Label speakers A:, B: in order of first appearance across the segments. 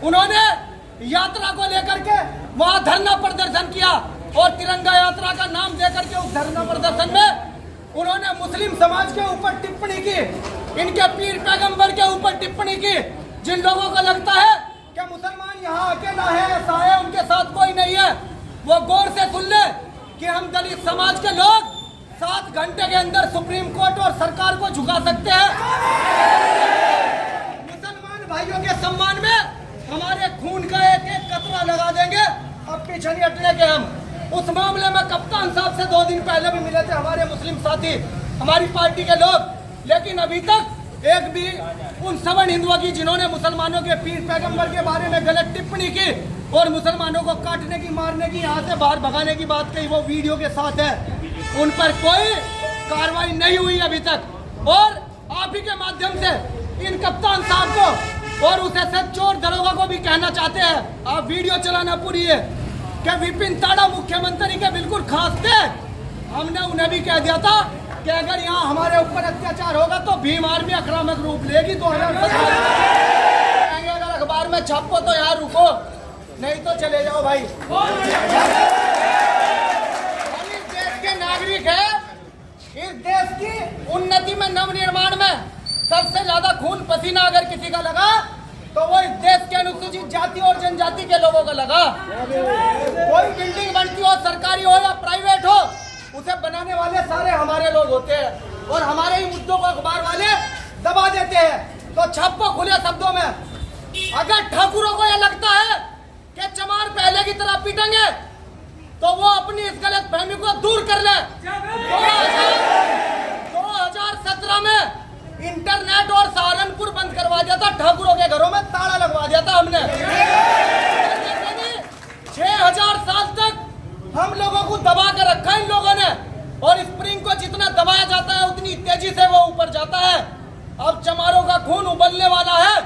A: उन्होंने यात्रा को लेकर के वहां धरना प्रदर्शन किया और तिरंगा यात्रा का नाम देकर के उस धरना प्रदर्शन में उन्होंने मुस्लिम समाज के ऊपर टिप्पणी की, इनके पीर पैगंबर के ऊपर टिप्पणी की। जिन लोगों को लगता है कि मुसलमान यहाँ अकेला है, ऐसा है, उनके साथ कोई नहीं है, वो गौर से सुन ले कि हम दलित समाज के लोग 7 घंटे के अंदर सुप्रीम कोर्ट और सरकार को झुका सकते हैं। मुसलमान भाइयों के सम्मान में हमारे खून का एक एक कतरा लगा देंगे, अब पीछे नहीं हटने के हम। उस मामले में कप्तान साहब से 2 दिन पहले भी मिले थे हमारे मुस्लिम साथी, हमारी पार्टी के लोग, लेकिन अभी तक एक भी उन सवर्ण हिंदुओं की जिन्होंने मुसलमानों के पीर पैगंबर के बारे में गलत टिप्पणी की और मुसलमानों को काटने की, मारने की, यहाँ से बाहर भगाने की बात कही, वो वीडियो के साथ है, उन पर कोई कार्रवाई नहीं हुई अभी तक। और आप ही के माध्यम से इन कप्तान साहब को और उस SHO और दरोगा को भी कहना चाहते हैं, आप वीडियो चलाना पूरी है कि विपिन ताड़ा मुख्यमंत्री के बिल्कुल खास थे। हमने उन्हें भी कह दिया था कि अगर यहाँ हमारे ऊपर अत्याचार होगा तो भीम आर्मी आक्रामक रूप लेगी। 2017 अगर अखबार में छापो तो यहाँ रुको, नहीं तो चले जाओ भाई। इस देश के नागरिक है, इस देश की उन्नति में, नवनिर्माण में सबसे ज्यादा खून पसीना अगर किसी का लगा तो वो इस देश के अनुसूचित जाति और जनजाति के लोगों का लगा। कोई बिल्डिंग बनती हो, सरकारी हो या प्राइवेट हो, उसे बनाने वाले सारे हमारे लोग होते हैं और हमारे ही मुद्दों को अखबार वाले दबा देते हैं। तो छापो खुले शब्दों में, अगर ठाकुरों को यह लगता है कि चमार पहले की तरह पीटेंगे तो वो अपनी इस गलत फहमी को दूर कर ले। 2017 में इंटरनेट और सहारनपुर बंद करवा दिया था, ठाकुरों के घरों में ताला लगवा दिया था हमने। 6000 साल तक हम लोगों को दबा कर रखा इन लोगों ने, और स्प्रिंग को जितना दबाया जाता है उतनी तेजी से वो ऊपर जाता है। अब चमारों का खून उबलने वाला है।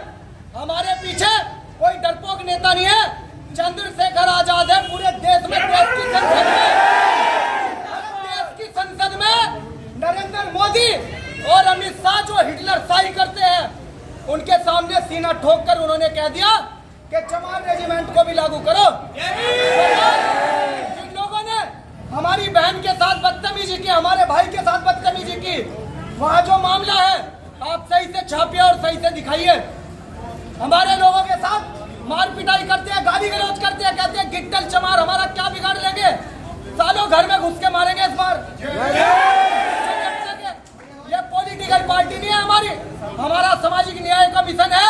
A: हमारे पीछे कोई डरपोक नेता नहीं है, चंद्रशेखर आजाद है पूरे देश में। देश की संसद में नरेंद्र मोदी और अमित शाह जो हिटलर शाही करते हैं, उनके सामने सीना ठोक कर उन्होंने कह दिया कि चमार रेजिमेंट को भी लागू करो। जिन लोगों ने हमारी बहन के साथ बदतमीजी की, हमारे भाई के साथ बदतमीजी की, वहाँ जो मामला है आप सही से छापिए और सही से दिखाइए। हमारे लोगों के साथ मार पिटाई करते हैं, गाली गलौज करते हैं, कहते हैं गिट्टल चमार हमारा क्या बिगाड़ लेंगे, सालों घर में घुस के मारेंगे इस बार। ये पॉलिटिकल पार्टी नहीं है हमारी, हमारा सामाजिक न्याय का मिशन है।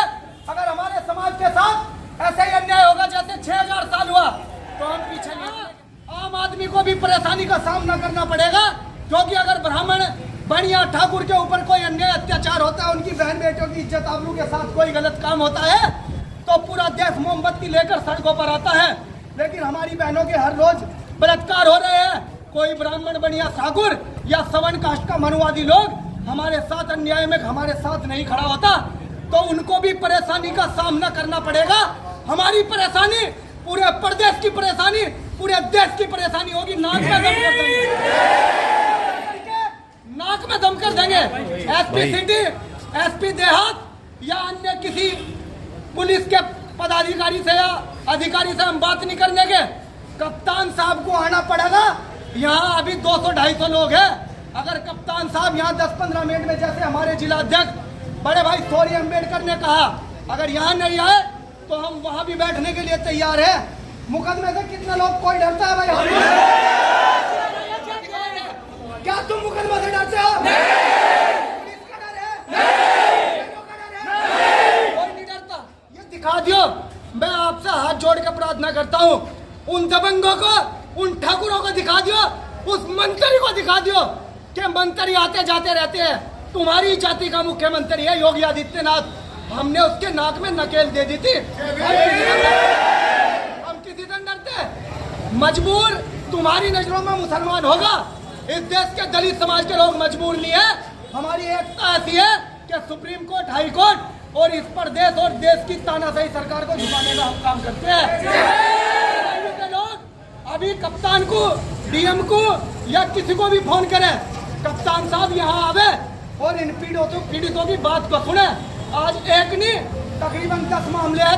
A: अगर हमारे समाज के साथ ऐसे ही अन्याय होगा जैसे 6000 साल हुआ तो हम पीछे नहीं। आम आदमी को भी परेशानी का सामना करना पड़ेगा, क्योंकि अगर ब्राह्मण बनिया ठाकुर के ऊपर कोई अन्याय अत्याचार होता है, उनकी बहन बेटियों की इज्जत आबरू के साथ कोई गलत काम होता है, तो पूरा देश मोमबत्ती लेकर सड़कों पर आता है। लेकिन हमारी बहनों के हर रोज बलात्कार हो रहे हैं। कोई ब्राह्मण बनिया ठाकुर या सवर्ण कास्ट का मनुवादी लोग हमारे साथ अन्याय में हमारे साथ नहीं खड़ा होता तो उनको भी परेशानी का सामना करना पड़ेगा। हमारी परेशानी पूरे प्रदेश की परेशानी, पूरे देश की परेशानी होगी। नाक में दम कर देंगे, नाक में दम कर देंगे। SP सिटी, SP देहात या अन्य किसी पुलिस के पदाधिकारी से या अधिकारी से हम बात नहीं करने के। कप्तान साहब को आना पड़ेगा। यहाँ अभी 200-250 लोग हैं। अगर कप्तान साहब यहाँ 10-15 मिनट में, जैसे हमारे जिला अध्यक्ष बड़े भाई सौरी अम्बेडकर ने कहा, अगर यहाँ नहीं आए तो हम वहाँ भी बैठने के लिए तैयार है। मुकदमे से कितने लोग, कोई डरता है भाई? क्या तुम मुकदमे से डरते हो? पुलिस का डर है? कोई नहीं डरता। ये दिखा दियो। मैं आपसे हाथ जोड़ के प्रार्थना करता हूँ, उन दबंगों को, उन ठाकुरों को दिखा दियो, उस मंत्री को दिखा दियो कि मंत्री आते जाते रहते हैं। तुम्हारी जाति का मुख्यमंत्री है योगी आदित्यनाथ, हमने उसके नाक में नकेल दे दी थी। हम किसी से डरते? मजबूर तुम्हारी नजरों में मुसलमान होगा, इस देश के दलित समाज के लोग मजबूर नहीं है। हमारी एकता ऐसी है कि सुप्रीम कोर्ट, हाई कोर्ट और इस प्रदेश और देश की तानाशाही सरकार को झुकाने का हम काम करते हैं। लोग अभी कप्तान को, DM को या किसी को भी फोन करें, कप्तान साहब यहाँ आवे और इन पीड़ितों की बात को सुने। आज एक नहीं तकरीबन 10 मामले हैं,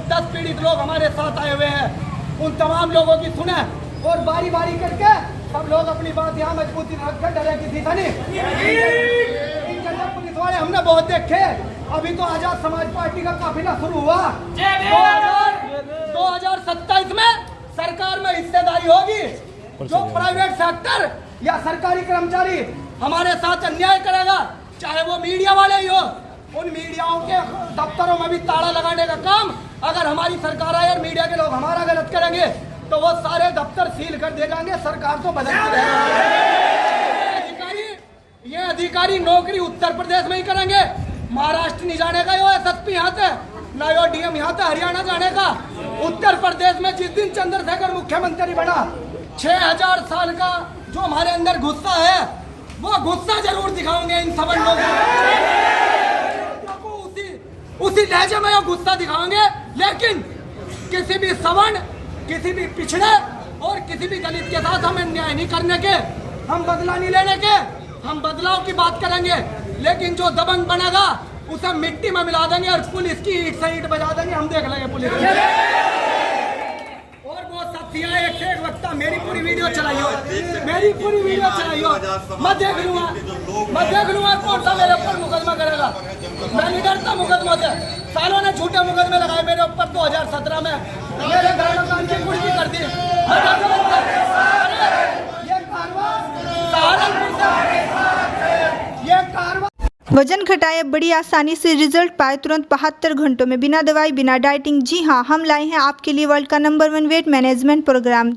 A: 10 पीड़ित लोग हमारे साथ आए हुए हैं। उन तमाम लोगों की सुने और बारी बारी करके सब लोग अपनी बात यहाँ मजबूती रखकर डरे किसी से नहीं। पुलिस वाले हमने बहुत देखे। अभी तो आजाद समाज पार्टी का काफिला शुरू हुआ। 2027 में सरकार में हिस्सेदारी होगी। जो प्राइवेट सेक्टर या सरकारी कर्मचारी हमारे साथ अन्याय करेगा, चाहे वो मीडिया वाले ही हो, उन मीडियाओं के दफ्तरों में भी ताला लगाने का काम अगर हमारी सरकार आए और मीडिया के लोग हमारा गलत करेंगे तो वो सारे दफ्तर सील कर दे जाएंगे। सरकार तो बदलती रहेगी। ये अधिकारी नौकरी उत्तर प्रदेश में ही करेंगे, महाराष्ट्र नहीं जाने का। यो SSP यहाँ से ना, यो DM यहाँ से हरियाणा जाने का। उत्तर प्रदेश में जिस दिन चंद्रशेखर मुख्यमंत्री बना, 6000 साल का जो हमारे अंदर गुस्सा है वो गुस्सा जरूर दिखाओगे इन सब लोगों को। उसी लहजे में गुस्सा दिखाओगे, लेकिन किसी भी सवर्ण, किसी भी पिछड़े और किसी भी दलित के साथ हम अन्याय नहीं करने के, हम बदला नहीं लेने के। हम बदलाव की बात करेंगे, लेकिन जो दबंग बनेगा उसे मिट्टी में मिला देंगे और पुलिस की ईंट से ईंट बजा देंगे। हम देख लेंगे पुलिस की। और वो साथियां एक से एक वक्ता मेरी पूरी वीडियो चलाइयो, मेरी पूरी वीडियो चलाइयो। मैं देख लूंगा कौन सा मेरे ऊपर मुकदमा करेगा। मैं नहीं डरता मुकदमा से। सालों ने झूठे मुकदमे लगाए मेरे ऊपर। 2017 में मेरे घर मकान की कुर्सी कर दी।
B: वजन घटाएं, बड़ी आसानी से रिजल्ट पाए तुरंत 72 घंटों में, बिना दवाई बिना डाइटिंग। जी हाँ, हम लाए हैं आपके लिए वर्ल्ड का नंबर 1 वेट मैनेजमेंट प्रोग्राम।